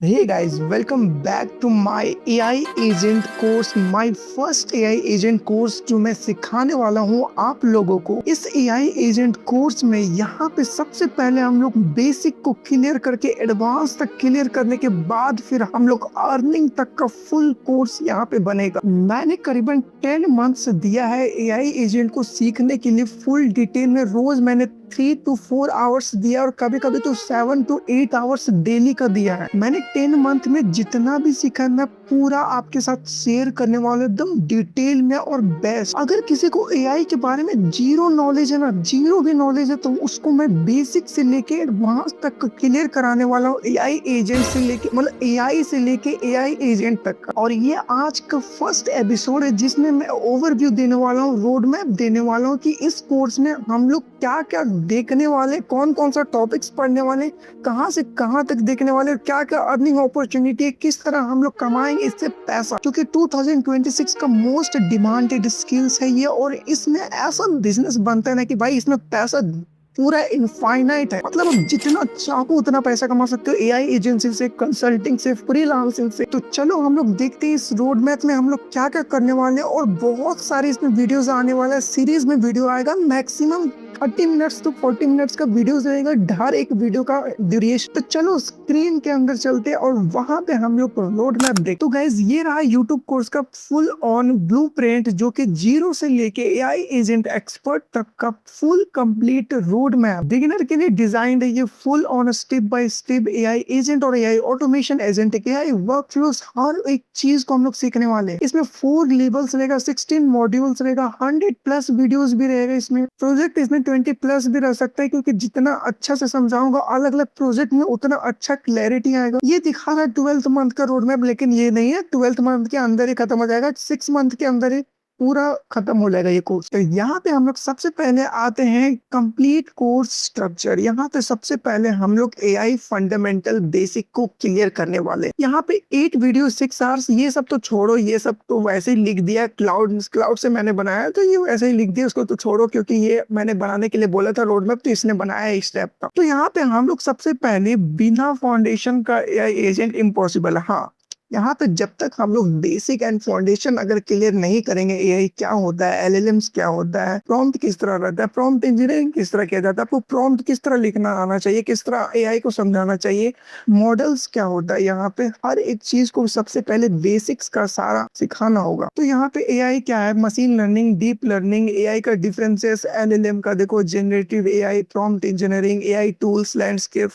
Hey guys, welcome back to my AI agent course, my first AI agent course जो मैं सिखाने वाला हूँ आप लोगों को। इस AI एजेंट कोर्स में यहाँ पे सबसे पहले हम लोग बेसिक को क्लियर करके एडवांस तक क्लियर करने के बाद फिर हम लोग अर्निंग तक का फुल कोर्स यहाँ पे बनेगा। मैंने करीबन 10 मंथ्स दिया है AI एजेंट को सीखने के लिए फुल डिटेल में। रोज मैंने 3 to 4 आवर्स दिया और कभी कभी तो 7 to 8 आवर्स डेली का दिया है। मैंने 10 मंथ में जितना भी सीखा है मैं पूरा आपके साथ शेयर करने वाला हूं, एकदम डिटेल में और बेस्ट। अगर किसी को एआई के बारे में जीरो नॉलेज है ना, जीरो भी नॉलेज है, तो उसको मैं बेसिक से लेके एडवांस तक क्लियर कराने वाला हूँ। एआई एजेंट से लेके मतलब एआई से लेके एआई एजेंट तक का। और ये आज का फर्स्ट एपिसोड है जिसमें मैं ओवरव्यू देने वाला हूँ, रोड मैप देने वाला हूँ कि इस कोर्स में हम लोग क्या क्या देखने वाले, कौन कौन सा टॉपिक्स पढ़ने वाले, कहां से कहां तक देखने वाले, क्या क्या अर्निंग अपॉर्चुनिटी है, किस तरह हम लोग कमाएंगे इससे पैसा, क्योंकि 2026 का मोस्ट डिमांडेड स्किल्स है ये। और इसमें ऐसा बिजनेस बनता है ना कि भाई इसमें पैसा पूरा इनफाइनाइट है। मतलब आप जितना चाहो उतना पैसा कमा सकते हो एआई एजेंसी से, कंसल्टिंग से, फ्रीलांसिंग से। तो चलो हम लोग देखते हैं इस रोड मैप में हम लोग क्या क्या करने वाले हैं। और बहुत सारे इसमें वीडियोस आने वाला है, सीरीज में वीडियो आएगा, मैक्सिमम 30 मिनट्स to 40 मिनट्स का वीडियो रहेगा हर एक वीडियो का ड्यूरेशन। तो चलो स्क्रीन के अंदर चलते हैं और वहां पे हम लोग रोड मैप देख। तो गाइज ये रहा यूट्यूब कोर्स का फुल ऑन ब्लूप्रिंट, जो कि जीरो से लेके एआई एजेंट एक्सपर्ट तक का full complete road map beginner के लिए डिजाइंड है। ये full on step by step AI agent और एआई ऑटोमेशन एजेंट, एआई वर्कफ्लोस, हर एक चीज को हम लोग सीखने वाले हैं। इसमें 4 लेवल्स रहेगा, 16 मॉड्यूल्स रहेगा, 100+ वीडियोस भी रहेगा। इसमें प्रोजेक्ट इसमें 20+ भी रह सकता है, क्योंकि जितना अच्छा से समझाऊंगा अलग अलग प्रोजेक्ट में उतना अच्छा क्लैरिटी आएगा। ये दिखा रहा है 12th मंथ का रोड मैप, लेकिन ये नहीं है 12th मंथ के अंदर ही खत्म हो जाएगा, 6 मंथ के अंदर ही पूरा खत्म हो जाएगा ये कोर्स। तो यहाँ पे हम लोग सबसे पहले आते हैं कंप्लीट कोर्स स्ट्रक्चर। यहाँ पे सबसे पहले हम लोग एआई फंडामेंटल बेसिक को क्लियर करने वाले। यहाँ पे 8 वीडियो 6 आवर्स, ये सब तो छोड़ो, ये सब तो वैसे ही लिख दिया, क्लाउड क्लाउड से मैंने बनाया तो ये वैसे ही लिख दिया, उसको तो छोड़ो, क्योंकि ये मैंने बनाने के लिए बोला था रोड मैप, तो इसने बनाया है इस स्टेप का। तो यहाँ पे हम लोग सबसे पहले बिना फाउंडेशन का एआई एजेंट इम्पॉसिबल है। हाँ, यहाँ पे जब तक हम लोग बेसिक एंड फाउंडेशन अगर क्लियर नहीं करेंगे, एआई क्या होता है, एलएलएम्स क्या होता है, प्रॉम्प्ट किस तरह रहता है, प्रॉम्प्ट इंजीनियरिंग किस तरह किया जाता है, आपको प्रॉम्प्ट किस तरह लिखना आना चाहिए, किस तरह एआई को समझाना चाहिए, मॉडल्स क्या होता है, यहाँ पे हर एक चीज को सबसे पहले बेसिक्स का सारा सिखाना होगा। तो यहाँ पे एआई क्या है, machine learning, deep learning, AI का डिफरेंसेस, एलएलएम का देखो, generative AI, prompt engineering, AI tools, landscape,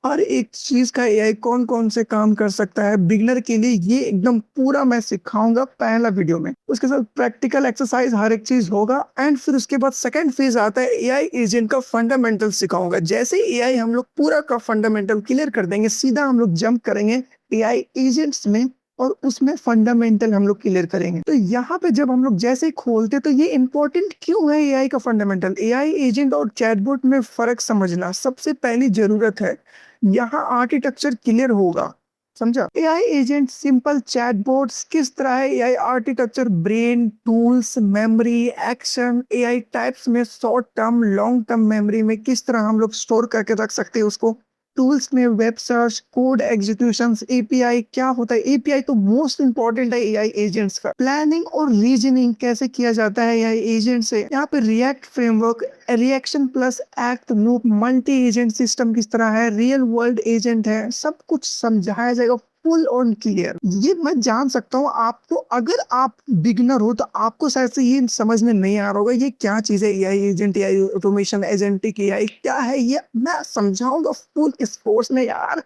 हर एक चीज का एआई कौन कौन से काम कर सकता है बिगिनर के लिए, ये एकदम पूरा मैं सिखाऊंगा पहला वीडियो में। उसके साथ प्रैक्टिकल एक्सरसाइज हर एक चीज होगा। एंड फिर उसके बाद सेकंड फेज आता है एआई एजेंट का फंडामेंटल सिखाऊंगा। जैसे एआई हम लोग पूरा का फंडामेंटल क्लियर कर देंगे, सीधा हम लोग जंप करेंगे एआई एजेंट्स में और उसमें फंडामेंटल हम लोग क्लियर करेंगे। तो यहाँ पे जब हम लोग जैसे ही खोलते, तो ये इंपॉर्टेंट क्यों है एआई का फंडामेंटल, एआई एजेंट और चैटबॉट में फर्क समझना सबसे पहली जरूरत है। यहाँ आर्किटेक्चर क्लियर होगा, समझा। एआई एजेंट सिंपल चैटबॉट्स किस तरह है, AI architecture, brain, tools, memory, action, AI types में short term, long term memory में किस तरह हम लोग स्टोर करके रख सकते हैं उसको, टूल्स में web search, code executions, API क्या होता है, एपीआई तो मोस्ट इंपॉर्टेंट है एआई एजेंट्स का, प्लानिंग और रीजनिंग कैसे किया जाता है एआई एजेंट से, यहाँ पे react framework, reaction plus act loop, multi agent system किस तरह है, रियल वर्ल्ड एजेंट है, सब कुछ समझाया जाएगा फुल ऑन क्लियर। ये मैं जान सकता हूँ आपको, अगर आप बिगिनर हो तो आपको शायद से ये समझ में नहीं आ रहा होगा ये क्या चीज है, AI agent, AI automation, agentic AI क्या है, ये मैं समझाऊंगा फुल इस कोर्स में यार,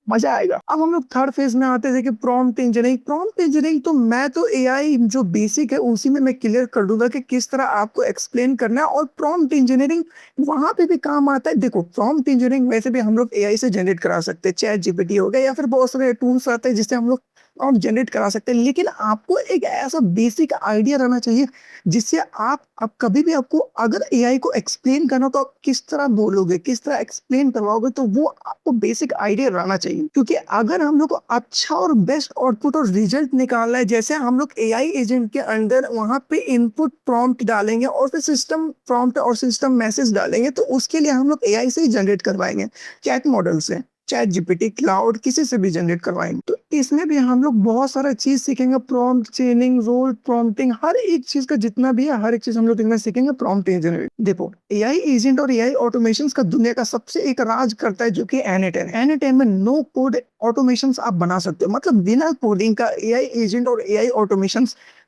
मजा आएगा। अब हम लोग थर्ड फेज में आते हैं कि प्रॉम्प्ट इंजीनियरिंग। प्रॉम्प्ट इंजीनियरिंग तो मैं तो एआई जो बेसिक है उसी में मैं क्लियर कर दूंगा कि किस तरह आपको एक्सप्लेन करना है। और प्रॉम्प्ट इंजीनियरिंग वहां पे भी काम आता है। देखो प्रॉम्प्ट इंजीनियरिंग वैसे भी हम लोग एआई से जनरेट करा सकते हैं, चैट जीपीटी हो गया या फिर बहुत सारे टूल्स आते हैं जिससे हम लोग प्रॉम्प्ट जनरेट करा सकते हैं। लेकिन आपको एक ऐसा बेसिक आइडिया रहना चाहिए जिससे आप कभी भी आपको अगर एआई को एक्सप्लेन करना तो आप किस तरह बोलोगे, किस तरह एक्सप्लेन करवाओगे, तो वो आपको बेसिक आइडिया रहना चाहिए। क्योंकि अगर हम लोग को अच्छा और बेस्ट आउटपुट और रिजल्ट निकालना है, जैसे हम लोग एआई एजेंट के अंदर वहां पे इनपुट प्रॉम्प्ट डालेंगे और फिर सिस्टम प्रॉम्प्ट और सिस्टम मैसेज डालेंगे, तो उसके लिए हम लोग एआई से ही जनरेट करवाएंगे, चैट मॉडल से। चैट जीपीटी, क्लाउड किसी से भी जनरेट करवाएंगे। तो इसमें भी हम लोग बहुत सारा चीज सीखेंगे, प्रॉम्प्ट चेनिंग, रोल प्रॉम्प्टिंग, हर एक चीज का जितना भी है हर एक चीज हम लोग इनमें सीखेंगे। प्रॉम्प्ट इंजीनियरिंग, देखो एआई एजेंट और एआई ऑटोमेशन का दुनिया का सबसे एक राज करता है जो कि एनएटेन। एनएटेन में नो कोड ऑटोमेशन आप बना सकते हो, मतलब बिना कोडिंग का एआई एजेंट और एआई ऑटोमेशन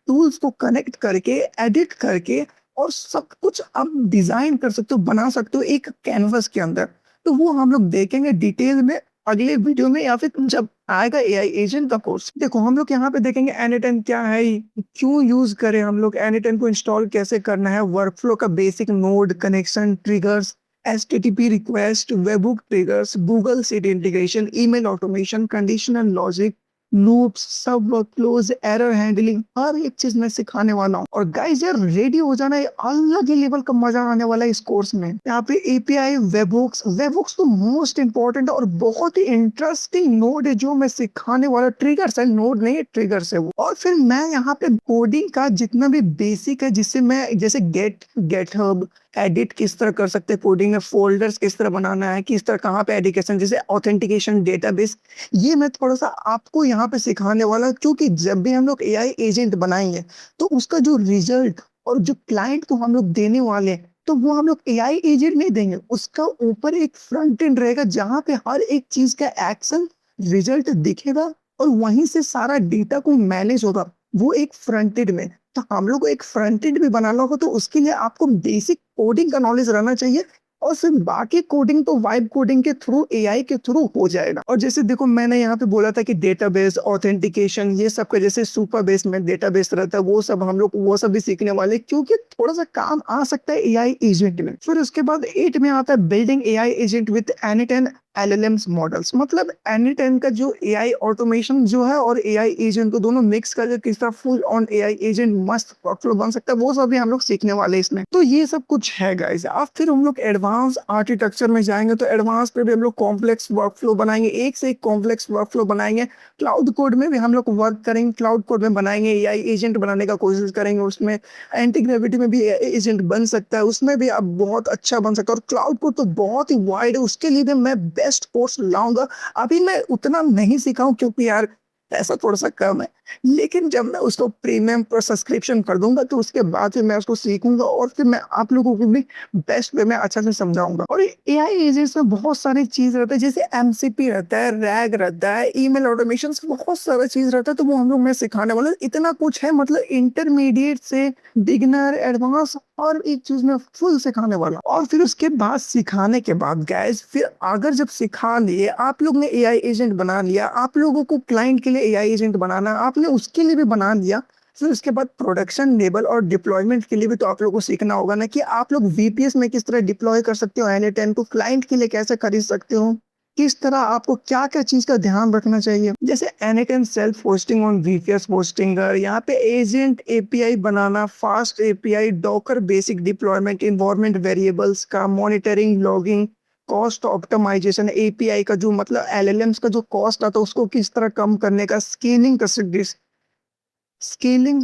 टूल्स को कनेक्ट करके, एडिट करके और सब कुछ आप डिजाइन कर सकते हो, बना सकते हो एक कैनवस के अंदर। तो वो हम लोग देखेंगे डिटेल में अगले वीडियो में, या फिर जब आएगा एआई एजेंट का कोर्स। देखो हम लोग यहाँ पे देखेंगे एनएटेन क्या है, क्यों यूज करें हम लोग, एनएटेन को इंस्टॉल कैसे करना है, वर्कफ्लो का basic, node connection, triggers, HTTP request, webhook triggers, Google seed integration, email automation, conditional logic, loops, सब वर्कफ्लोज, एरर हैंडलिंग, हर एक चीज मैं सिखाने वाला हूँ। और गाइस यार रेडी हो जाना, ये अलग ही लेवल का मजा आने वाला है इस कोर्स में। यहाँ पे एपीआई, वेबहुक्स, वेबहुक्स तो मोस्ट इंपॉर्टेंट और बहुत ही इंटरेस्टिंग नोड है जो मैं सिखाने वाला। ट्रिगर्स है, नोड नहीं है, ट्रिगर्स है वो। और फिर मैं यहाँ पे कोडिंग का जितना भी बेसिक है, जिससे मैं जैसे गेटहब एडिट किस तरह कर सकते हैं कोडिंग में, फोल्डर्स किस तरह बनाना है, किस तरह कहाँ पे एडिकेशन, जैसे ऑथेंटिकेशन, डेटाबेस, ये मैं थोड़ा सा आपको यहाँ पे सिखाने वाला। क्योंकि जब भी हम लोग एआई एजेंट बनाएंगे तो उसका जो रिजल्ट और जो क्लाइंट को हम लोग देने वाले हैं, तो वो हम लोग एआई एजेंट नहीं देंगे, उसका ऊपर एक फ्रंट एंड रहेगा जहाँ पे हर एक चीज का एक्शन रिजल्ट दिखेगा और वहीं से सारा डेटा को मैनेज होगा, वो एक फ्रंट एंड में। तो हम लोग को एक फ्रंट एंड भी बनाना होगा, तो उसके लिए आपको बेसिक कोडिंग का नॉलेज रहना चाहिए। और फिर बाकी कोडिंग तो वाइब कोडिंग के थ्रू, एआई के थ्रू हो जाएगा। और जैसे देखो मैंने यहाँ पे बोला था कि डेटाबेस, ऑथेंटिकेशन, ये सब का जैसे सुपर बेस में डेटाबेस रहता है, वो सब हम लोग वो सब भी सीखने वाले, क्योंकि थोड़ा सा काम आ सकता है एआई एजेंट में। फिर उसके बाद 8 में आता है बिल्डिंग एआई एजेंट विद एनएटेन एलएलएम्स मॉडल्स। मतलब एनएटेन का जो एआई ऑटोमेशन जो है और एआई एजेंट को दोनों मिक्स करके किस तरह फुल ऑन एआई एजेंट मस्त वर्कफ्लो बन सकता है, वो सब भी हम लोग सीखने वाले इसमें। तो ये सब कुछ है गाइस। अब फिर हम लोग एडवांस आर्किटेक्चर में जाएंगे, तो एडवांस पे भी हम लोग कॉम्प्लेक्स वर्कफ्लो बनाएंगे, एक से एक कॉम्प्लेक्स वर्कफ्लो बनाएंगे। क्लाउड कोड में भी हम लोग वर्क करेंगे, क्लाउड कोड में बनाएंगे, एआई एजेंट बनाने का कोशिश करेंगे। उसमें एंटी ग्रेविटी में भी एजेंट बन सकता है, उसमें भी अब बहुत अच्छा बन सकता है। और क्लाउड कोड तो बहुत ही वाइड है, उसके लिए भी मैं बेस्ट कोर्स लाऊंगा। अभी मैं उतना नहीं सीखा हूँ क्योंकि यार पैसा थोड़ा सा कम है, लेकिन जब मैं उसको प्रीमियम पर सब्सक्रिप्शन कर दूंगा तो उसके बाद फिर मैं उसको सीखूंगा और फिर मैं आप लोगों को भी बेस्ट वे में अच्छा से समझाऊंगा। और एआई एजेंट्स में बहुत सारी चीज रहता है, जैसे एमसीपी रहता है, रैग रहता है, ईमेल ऑटोमेशन, बहुत सारा चीज रहता है। तो वो हम लोग मैं सिखाने वाला, इतना कुछ है, मतलब इंटरमीडिएट से बिगिनर, एडवांस, और एक चीज में फुल सिखाने वाला। और फिर उसके बाद सिखाने के बाद गैस, फिर अगर जब सिखा लिए आप लोग ने, एआई एजेंट बना लिया, आप लोगों को क्लाइंट के लिए एआई एजेंट बनाना आपने उसके लिए भी बना दिया, फिर उसके बाद प्रोडक्शन लेवल और डिप्लॉयमेंट के लिए भी तो आप लोगों को सीखना होगा ना, कि आप लोग वीपीएस में किस तरह डिप्लॉय कर सकते हो, एनएटेन को क्लाइंट के लिए कैसे खरीद सकते हो, किस तरह आपको क्या क्या चीज का ध्यान रखना चाहिए। जैसे एनएटेन self hosting on VPS Hostinger, यहाँ पे एजेंट एपीआई बनाना, fast API, docker basic deployment, environment variables का monitoring, logging, cost optimisation, API का जो मतलब एलएलएम्स का जो कॉस्ट आता है उसको किस तरह कम करने का, स्केलिंग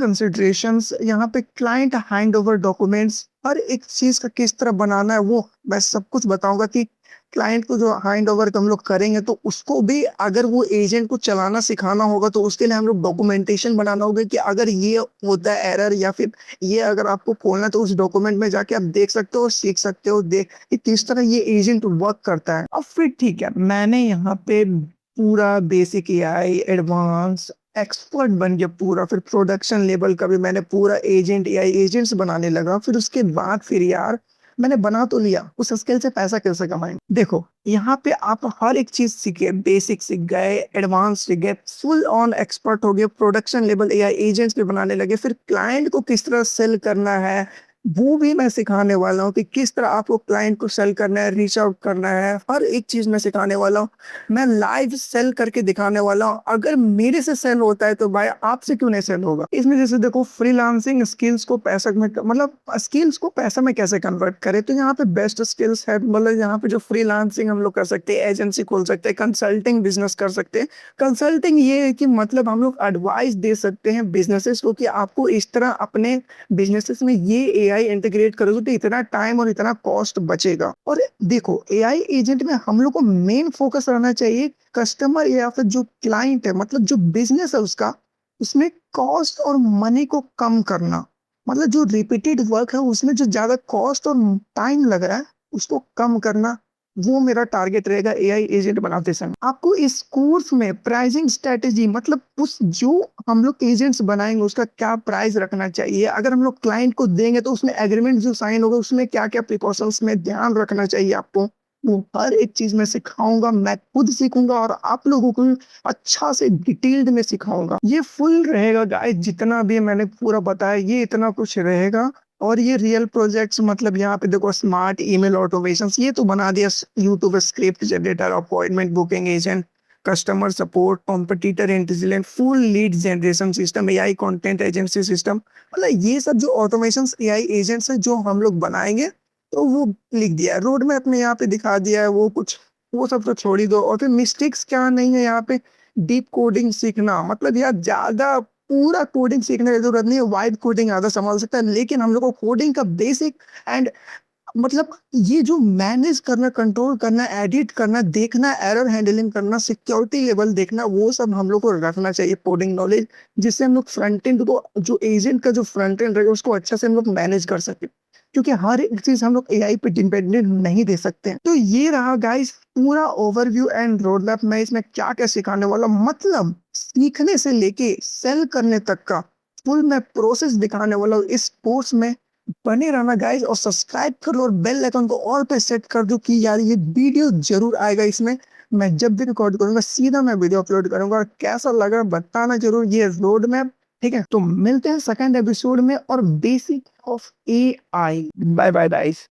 कंसिडरेशंस, यहाँ पे क्लाइंट हैंड ओवर डॉक्यूमेंट्स, हर एक चीज का किस तरह बनाना है वो मैं सब कुछ बताऊंगा। कि क्लाइंट को जो हैंड ओवर हम लोग करेंगे तो उसको भी अगर वो एजेंट को चलाना सिखाना होगा, तो उसके लिए हम लोग डॉक्यूमेंटेशन बनाना होगा कि अगर ये होता है एरर, या फिर ये अगर आपको खोलना, तो उस डॉक्यूमेंट में जाके आप देख सकते हो, सीख सकते हो, देख कि किस तरह ये एजेंट वर्क करता है। अब फिर ठीक है, मैंने यहाँ पे पूरा बेसिक एआई, एडवांस, एक्सपर्ट बन गया पूरा, फिर प्रोडक्शन लेवल का भी मैंने पूरा एजेंट, एआई एजेंट्स बनाने लगा। फिर उसके बाद फिर यार मैंने बना तो लिया, उस स्किल से पैसा कैसे कमाएंगे। देखो यहाँ पे आप हर एक चीज सीखे, बेसिक सीख गए, एडवांस सीख गए, फुल ऑन एक्सपर्ट हो गए, प्रोडक्शन लेवल एआई एजेंट्स भी बनाने लगे। फिर क्लाइंट को किस तरह सेल करना है वो भी मैं सिखाने वाला हूँ, कि किस तरह आपको क्लाइंट को सेल करना है, रीच आउट करना है, हर एक चीज मैं सिखाने वाला हूँ। मैं लाइव सेल करके दिखाने वाला हूँ। अगर मेरे से सेल होता है तो भाई आपसे क्यों नहीं सेल होगा। इसमें जैसे देखो फ्रीलांसिंग स्किल्स को पैसा में, मतलब स्किल्स को पैसा में कैसे कन्वर्ट करें, तो यहाँ पे बेस्ट स्किल्स है। मतलब यहाँ पे जो फ्रीलांसिंग हम लोग कर सकते हैं, एजेंसी खोल सकते हैं, कंसल्टिंग बिजनेस कर सकते हैं। कंसल्टिंग ये है कि मतलब हम लोग एडवाइस दे सकते हैं बिजनेसेस को, कि आपको इस तरह अपने बिजनेसेस में ये एआई इंटीग्रेट करोगे तो इतना टाइम और इतना कॉस्ट बचेगा। और देखो एआई एजेंट में हम लोग को मेन फोकस रहना चाहिए कस्टमर या फिर जो क्लाइंट है, मतलब जो बिजनेस है उसका, उसमें कॉस्ट और मनी को कम करना। मतलब जो रिपीटेड वर्क है उसमें जो ज्यादा कॉस्ट और टाइम लग रहा है उसको कम करना, वो मेरा टारगेट रहेगा एआई एजेंट बनाते समय। आपको इस कोर्स में प्राइसिंग स्ट्रेटेजी, मतलब उस जो हम लोग एजेंट्स बनाएंगे उसका क्या प्राइस रखना चाहिए, अगर हम लोग क्लाइंट को देंगे तो उसमें एग्रीमेंट जो साइन होगा उसमें क्या क्या प्रिकॉशंस में ध्यान रखना चाहिए आपको, वो हर एक चीज में सिखाऊंगा। मैं खुद सीखूंगा और आप लोगों को अच्छा से डिटेल्ड में सिखाऊंगा। ये फुल रहेगा गाइस, जितना भी मैंने पूरा बताया ये इतना कुछ रहेगा। और ये रियल प्रोजेक्ट्स, मतलब यहाँ पे देखो स्मार्ट ईमेल ऑटोमेशन ये तो बना दिया, YouTube script generator, appointment booking agent, customer support, competitor intelligent, full lead generation system, AI content agency system, मतलब ये सब जो ऑटोमेशन एआई एजेंट्स हैं जो हम लोग बनाएंगे, तो वो लिख दिया है रोड मैप में, यहाँ पे दिखा दिया है। वो कुछ वो सब तो छोड़ ही दो। और फिर मिस्टेक्स क्या नहीं है यहाँ पे, डीप कोडिंग सीखना, मतलब यार ज्यादा पूरा कोडिंग सीखने की जरूरत नहीं है, वाइब कोडिंग आधा संभाल सकता है, लेकिन हम लोग को कोडिंग का बेसिक एंड, मतलब ये जो मैनेज करना, कंट्रोल करना, एडिट करना, देखना, एरर हैंडलिंग करना, सिक्योरिटी लेवल देखना, वो सब हम लोग को रखना चाहिए कोडिंग नॉलेज, जिससे हम लोग फ्रंट एंड को, जो एजेंट का जो फ्रंट एंड रहेगा उसको अच्छा से हम लोग मैनेज कर सके। क्योंकि हर एक चीज हम लोग एआई पे डिपेंडेंट नहीं दे सकते हैं। तो ये रहा गाइस पूरा ओवरव्यू एंड रोड मैप। मैं इसमें क्या क्या सिखाने वाला, मतलब सीखने से लेके सेल करने तक का फुल मैं प्रोसेस दिखाने वाला हूँ इस कोर्स में। बने रहना गाइस और सब्सक्राइब कर लो और बेल आइकन को ऑल पे सेट कर दो कि यार ये वीडियो जरूर आएगा इसमें। मैं जब भी रिकॉर्ड करूंगा सीधा मैं वीडियो अपलोड करूंगा, और कैसा लगा बताना जरूर। ये रोड मैप, ठीक है, तो मिलते हैं सेकंड एपिसोड में और basic of AI. Bye bye guys.